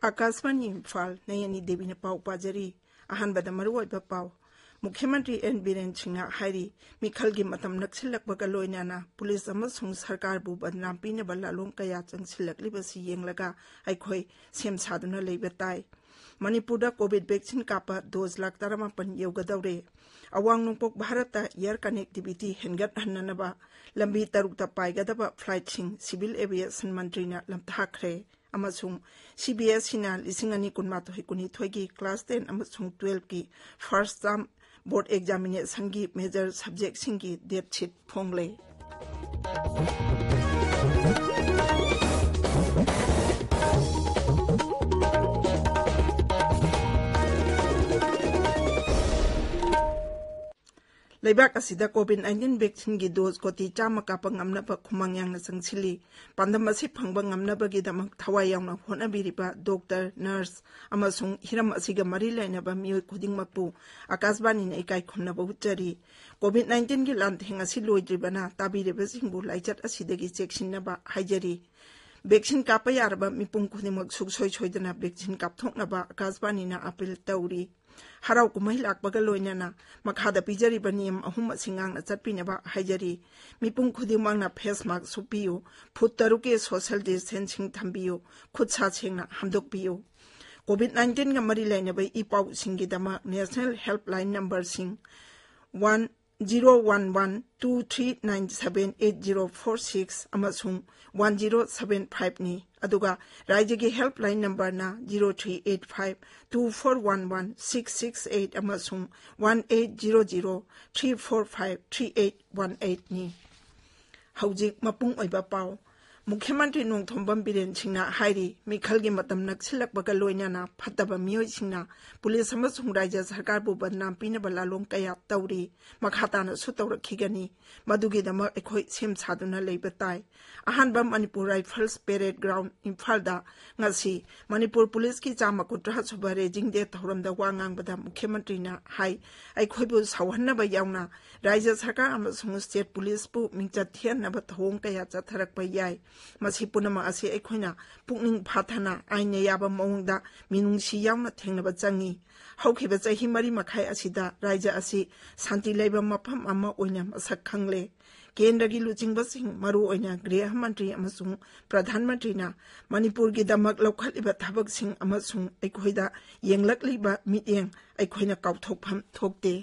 आकाशवाणी इम्फाल नयनी देवी ने पाव पाजरी अहनबद मरुओइबा पाव मुख्यमंत्री एन बीरेन सिंह हाइरी मिखल की मतम नक्सिलकबगा लोइनाना पुलिस अमसुंग सरकार बु बदनाम पिनबा लालों कया चंगसिलकलिबसि येंगलगा अइखोइ सेम सादुना लेबा ताइ मणिपुर कोविड वैक्सीन कापा 2,13,000 यौगदौरे अवांग नोंपोक भारत एयर कनेक्टिविटी हेनगत हन्ननबा लंबी तरुकता पाइगदबा फ्लाइटसिंग सिविल एविएशन मंत्रीना लमथाखरे अमसुंग CBSE ना 2019-20 की क्लास 10 अमसुंग 12 की फर्स्ट टर्म बोर्ड एग्जामिनेशन की मेजर सब्जेक्ट सिंह की डेट शीट फोंगले लेबाक असिदा कोविड-19 वैक्सीन की डोज कोटी 100 कापा ngamnaba khumang yang na sangchili pandam asi phangba ngamnaba gi damak thawai yauna honabiriba doctor nurse amasung hiram asiga mari lainaba mioi khudingmakpu akasbani na ikai khumnaba uchari covid-19 gi lantheng asi loidribana tabireba singbu laichat asidagi chekshinnaba haijari vaccine कापा यारबा मिपुंग खुदिमक सुखसोय सोयदना vaccine कापथोकनबा आकाशवाणीना appeal तौरी हराव कुमहि लाकबगा लोइनाना मखादा पिजरिबा नियम अहुम सिंगांगना चटपिनबा हाइजरी मिपुंग खुदिमकना फेस मास्क सुपियो फुट तरुके सोशल डिस्टेंसिंग थंबियो खुद सा सेंगना हमदोकपियो कोविड-19 गा मरी लाइनबा इपाउ सिंगिदमा नेशनल हेल्पलाइन नंबर सिंग 01123978046 अमसुंग 1075 नि अदुगा राज्य की हेल्पलाइन नंबर ना 0385241166 अमसुंग 180034538818 नि हौजिक मपुंग ओइबा पाव मुख्यमंत्री नोंथोंबम बीरेन सिंहना हाइरी मिखल की मतम नक्सिलकबगा लोइनाना फत्तबा मियोइ सिंहना पुलिस अमसुंग राज्य सरकार बु बदनाम पिनबा लालों कया तौरी मखाताना सुतौरखिगनी मदुगिदमक एखोइ सेम सादुना लेबा ताइ अहानबा मणिपुर राइफल्स पेरेड ग्राउंड इम्फालदा ngasi मणिपुर पुलिस की 130 सुबा रेजिंग डे थौरमदा वा ngangbada मुख्यमंत्री ना हाइ अइखोइबु सावहन्नबा याउना राज्य सरकार अमसुंग स्टेट पुलिस बु मिंगचत थियनबा थौंग कया चथरकबा याइ मसी पुनम असे अखोइना पुकनिंग फाथना आइने याबा मौंगदा मिनुंगसी यावना थेंगनबा चंगी हौखिबा चही मरी मखाइ असिदा राज्य असि शांति लेबा मफम अमा ओइना मसक खंगले केंद्र की लुचिंगबसिंग मरु ओइना गृह मंत्री अमसुंग प्रधानमंत्री मणिपुर की दमक लौखलिबा थबकसिंग अमसुंग अखोइदा येंगलकलिबा मित्येंग अखोइना काउथोकफम थोकते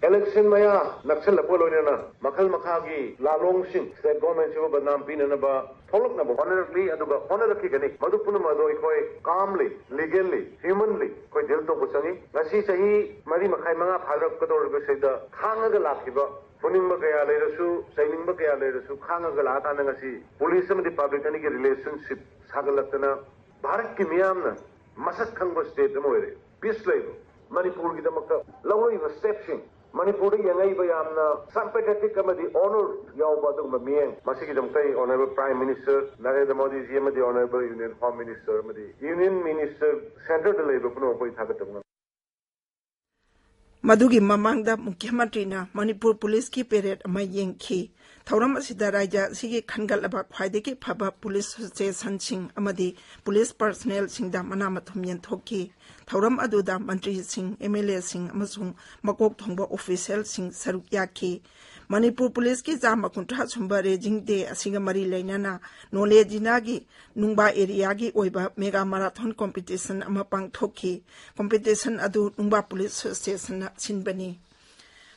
इलेक्शन मया नक्सल लपोलोनेना मखल मखागी लालोंगसिंग स्टेट गवर्नमेंट से बदनाम पिननबा थोलकनबा ऑनरली अदुगा ऑनरकी गनी मधुपुनम अदो इखोय कामली लीगली ह्यूमनली कोई दिल तो बुसंगी ngasi सही मरी मखाई मंगा फारक कदोरबे सेदा खांगगा लाखिबा पुनिंग कया लेरसु सैनिंग कया लेरसु खांगगा लाताना ngasi पुलिस मदि पब्लिक अनि की रिलेशनशिप सागलतना भारत की मियामना मसक खंगो स्टेट मोरे पीस लेबो मणिपुर की दमक लवोइबा स्टेप्सिंग मणिपुर यंगैबयामना सिंपैथेटिक अमदि ऑनर यावबा दुगमा मियंग मसिगी दमकै honourable prime minister Narendra Modi ji अमदि ऑनरेबल यूनियन होम मिनिस्टर अमदि यूनियन मिनिस्टर सेंटर द लेबो पुनो कोइ थागतम मधुगी ममांगदा मुख्यमंत्री ना मणिपुर पुलिस की पेरेड अमा येंखी थौरम असिदा राज्य सिगी खनगलबा ख्वाइदेगी फबा पुलिस स्टेशन सिंह अमदि पुलिस पर्सनल सिंहदा मनामथुम यंथोकी थौरम अदुदा मंत्री सिंह MLA सिंह अमसुंग मकोक थोंबा ऑफिशियल सिंह सरुक याखी मणिपुर पुलिस की 130 सुंबा रेजिंग डे असिगा मरी लेनाना नोले जिनागी नुंबा एरिया की ओइबा मेगा मैराथन कॉम्पिटिशन अमा पांगथोकी कॉम्पिटिशन अदु नुंबा पुलिस स्टेशन सिनबनी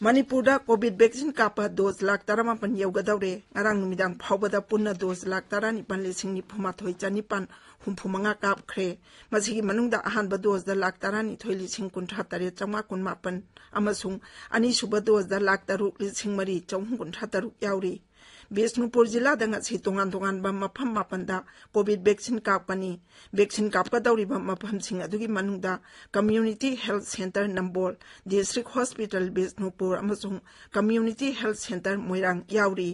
मणिपुर कोविड वैक्सीन कापा 2,13,000 यौगदौरे ngarang numidang phawbada punna 2,19,935 कापख्रे मसिगी मनुंगदा अहानबा डोज दा 1,19,938 अमसुंग अनिसुबा डोज दा 1,03,933 याउरी बिष्णुपुर जिला दंगसी तोंगान तोंगानबा मफम मापनदा कोविड वैक्सीन कापकनी वैक्सीन कापकदौरिबा मफमसिंग अदुगी मनुंगदा community health centre Nambol district hospital Bishnupur अमसुंग कम्युनिटी हेल्थ सेंटर मोइरांग याउरी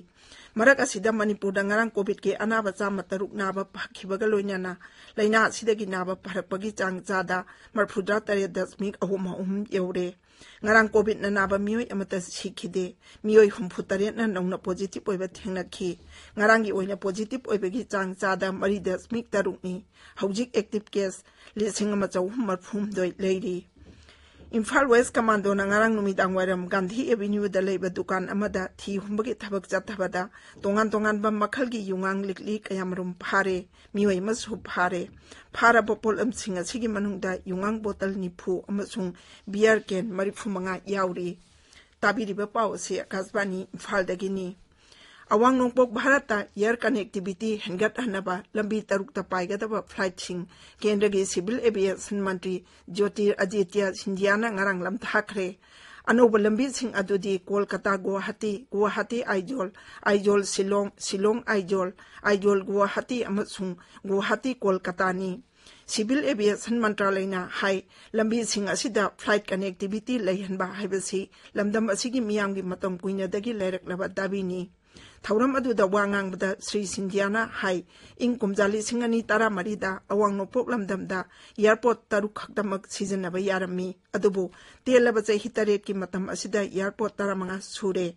मरक असिदा मणिपुरदा ngarang कोविड के अनाबा चामा तरुक नाबा फाखिबगा लोइनाना लैना असिदगी नाबा फरकपगी चांग चादा 43.3 यौरे ngarang कोविड ना नाबा मियोय अमता सिखिदे मियोय 34 ना नौना पॉजिटिव ओइबा थेंगनाखि ngarang ओइना पॉजिटिव ओइबगी चांग चादा 3.3 नि हौजिक एक्टिव केस 1,430 लेरी इम्फाल वेस्ट कमांडो नंगारंग नुमिदांग वायरम गांधी एवेन्यू दा लेबा दुकान अमदा थी हुंबगे थबक चथबदा तोंगान तोंगान बम मखलगी युंगांग लिकली कयामरुम फारे मियोय मसु फारे फारा बपोल अमसिंग असिगी मनुंगदा युंगांग बोतल निफु अमसुंग बियर कैन 35 याउरी ताबिरिबा पाव से आकाशवाणी इम्फाल दगिनी अवांग नोंपोक भारत एयर कनेक्टिविटी हेंगत हनबा लंबी तरुक पाइगदबा फ्लाइट सिंह केंद्र के सिविल एविएशन मंत्री Jyotiraditya Scindia ngarang lamthakre anoba lambi sing adudi kolkata guwahati aijol silong aijol guwahati amasung guwahati kolkata ni civil aviation मंत्रालय ना हाई लंबी सिंह असिदा फ्लाइट कनेक्टिविटी लैहनबा हाइबसी लमदम असिगी मियामगी मतम कुइनदगी लैरकलबा दाबिनी थौरम अदुदा वांगांगबदा श्री सिंधियाना हाई इंग कुमजाली सिंगनी तारा मरीदा अवांग नोपोक लमदमदा एयरपोर्ट तरुक खक्तमक सिजनबा यारमी अदुबु तेलबा चही तरेट की मतम असिदा एयरपोर्ट तारा मंगा सुरे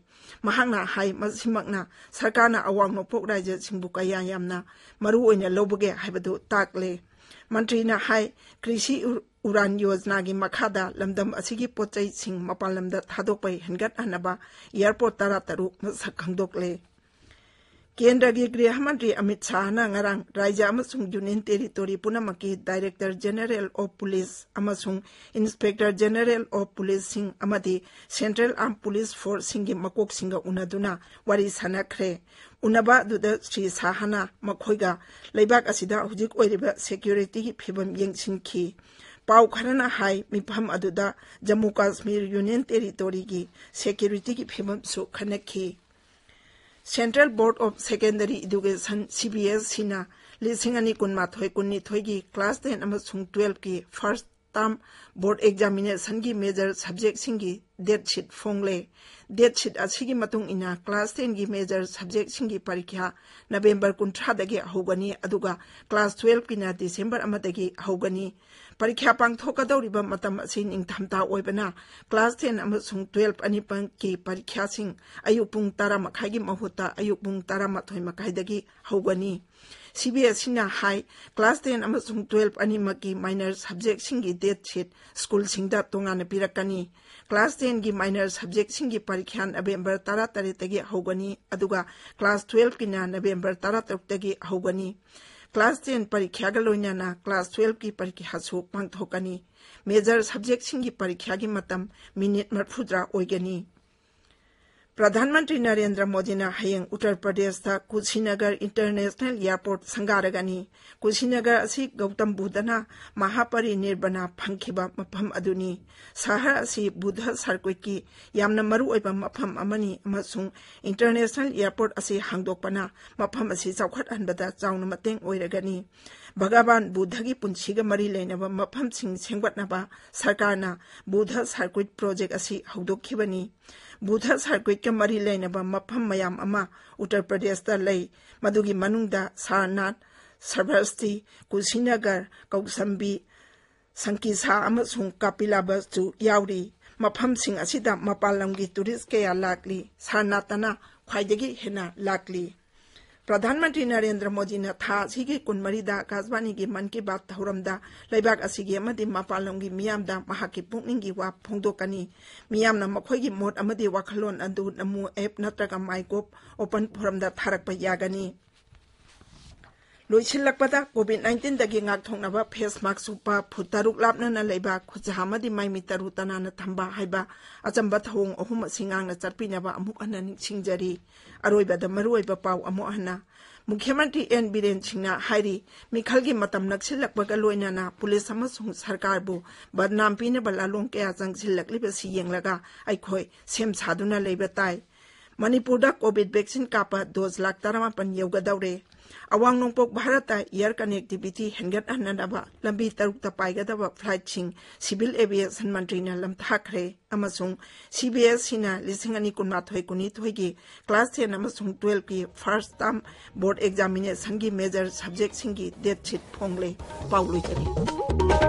महांगना हाई मसिमकना सरकारना अवांग नोपोक राज्य सिंबु कया यामना मरु ओइना लोबगे हाइबदु ताकले मंत्री ना हाई कृषि उड़ान योजना की मखादा लमदम असिगी पोचै सिंह मपाल लमदा थादोपै हनगत हनबा एयरपोर्ट तारा तरुक मसक खंगदोकले केंद्र के गृह मंत्री अमित शाह ना ngarang राज्य अमसुंग यूनियन टेरिटोरी पुनमकी डायरेक्टर जनरल ऑफ पुलिस अमसुंग इंस्पेक्टर जनरल ऑफ पुलिस सिंह अमदी सेंट्रल आर्म पुलिस फोर्स सिंह की मकोक सिंह उनदुना वारी सनखरे उनबा दुदा श्री शाहना मखोइगा लेबाक असिदा हुजिक ओइरिबा सिक्योरिटी की फिबम यंगसिनखी पाउ खरना हाई मिफम अदुदा जम्मू कश्मीर यूनियन टेरिटोरी की सिक्योरिटी की फिबम सु खनखी central board of secondary education CBSE ना 2019 की क्लास 10 अमसुंग 12 की फर्स्ट टर्म बोर्ड एग्जामिनेशन की मेजर सब्जेक्ट सिंगी डेट शीट फोंगले डेट शीट असिगी मतुंग इना क्लास 10 की मेजर सब्जेक्ट सिंगी परीक्षा नवंबर 19 दगे होगनी अदुगा क्लास 12 की ना दिसंबर अमदगी होगनी परीक्षा पांगथोकदौरिबा मतम असि निंगथमता ओइबना क्लास 10 अमसुंग 12 अनिपंग की परीक्षा सिंग अयुक पुंग 10 मखाइगी महुता अयुक पुंग 10 मखाइदगी होगनी CBSE ना हाई क्लास 10 अमसुंग 12 अनिमकी माइनर सब्जेक्ट सिंगी डेट शीट स्कूल सिंगदा तोंगाने पिरकनी क्लास 10 की माइनर सब्जेक्ट सिंगी परीक्षा नवंबर 13 तगी होगनी अदुगा क्लास 12 की ना नवंबर 13 तगी होगनी क्लास 10 परीक्षा का लोइनाना क्लास 12 की परीक्षा सु पांगथोकनी मेजर सब्जेक्ट सिंगी परीक्षा की मतम मिनिट 30 ओइगनी प्रधानमंत्री नरेंद्र मोदी ने हयंग उत्तर प्रदेश दा कुशीनगर इंटरनेशनल एयरपोर्ट संगारगनी कुशीनगर असि गौतम बुद्धना महापरिनिर्वाण फंखिबा मफम अदुनी शहर असि बुद्ध सर्किट की यामना मरु ओइबा मफम अमनी अमसुंग इंटरनेशनल एयरपोर्ट असि हांगदोकपना मफम असि चौखट हनबदा चाउन मतेंग ओइरगनी भगवान बुद्ध की पुंसीगा मरी लेनबा मफम सिंग सेंगवटनबा सरकारना बुद्ध सर्किट प्रोजेक्ट असि हौदोखिबनी बुद्ध सर्किट के मरी लेनबा मफम मयाम अमा उत्तर प्रदेश दा लई मदुगी मनुंगदा सारनाथ सरबस्ती कुशीनगर कौसंबी संकीसा अमसुंग कापिलाबसु याउरी मफम सिंग असिदा मपालंगी टूरिस्ट के लाकली सारनाथना ख्वाइदगी हेना लाकली प्रधानमंत्री नरेंद्र मोदी ने था सिगी कुनमरीदा आकाशवाणी की मन की बात थौरमदा लेबाक असिगी अमदि मपालंगी मियामदा महाकी पुंगनिंगी वा फोंदोकनी मियामना मखोइगी मोट अमदि वाखलोन अदु नमु ऐप नत्रगा माइगोप ओपन फोरमदा थारकपा यागनी लोइसिलकपदा कोविड-19 दगी ngakthognaba फेस मास्क सुपा फुतारुक लापना लेबा खुजामदि माइमी तरु तनाना थंबा हाइबा अचंबा थोंग अहुम सिंगांगना चटपिनबा अमुक अनन सिंगजरी अरोइबदा मरुइबा पाउ अमु हना मुख्यमंत्री एन बीरेन सिंहना हाइरी मिखलगी मतम नक्सिलकबगा लोइनाना पुलिस अमसुंग सरकारबु बदनाम पिनबा लालोंग कया जंगसिलकलिबसि येंगलगा आइखोय सेम सादुना लेबा ताई मणिपुरदा कोविड वैक्सीन कापा 2 लाख 13 यौगदौरे अवांग नोंपोक भारत एयर कनेक्टिविटी हेंगतहननबा लंबी तरुक पाइगदबा फ्लाइटसिंग सिविल एविएशन मंत्री लमथाखरे अमसुंग CBS सिना 2019-20 की क्लास 10 अमसुंग 12 की फर्स्ट टर्म बोर्ड एग्जामिनेशन की मेजर सब्जेक्ट सिंगी डेट शीट फोंगले पाउलुइतरी।